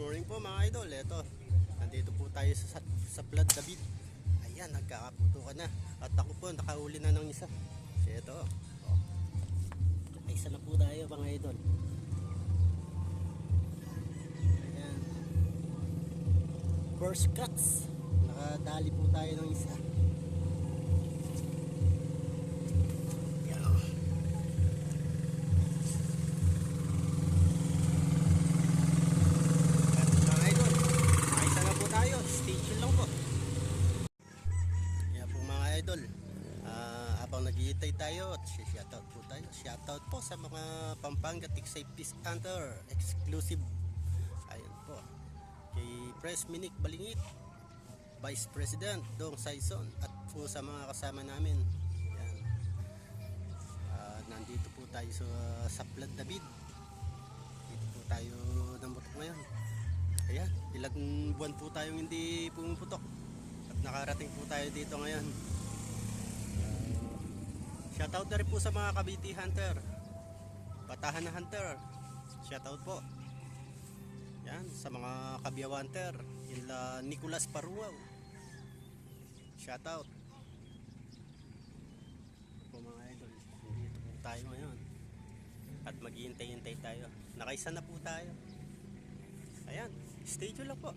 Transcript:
morning po mga idol. Ito, nandito po tayo sa Plad David. Ayan, nagkakaputukan na. At ako po, nakauli na ng isa. So ito, oh. Isa na po tayo mga idol. Ayan. First cuts. Nakadali po tayo ng isa. Ayan, oh. Station lang po. Kaya po mga idol, habang naghihintay tayo at shoutout po tayo. Shoutout po sa mga Pampanga Tiksay Peace Hunter exclusive. Ayun po. Kay Pres Minik Balingit, Vice President Dong Saison, at po sa mga kasama namin. Yan. Nandito po tayo sa Plad David. Dito po tayo namutok ngayon. Ayan, ilang buwan po tayong hindi pumuputok at nakarating po tayo dito ngayon. Shoutout na rin po sa mga Cavite Hunter, Batahan na Hunter, shoutout po. Yan, sa mga Kabiyaw Hunter, ila Nicolas Paruaw, shoutout po mga idol. Dito po tayo ngayon at maghihintay-hintay tayo. Nakaisa na po tayo. Ayan, stay tuned lang po.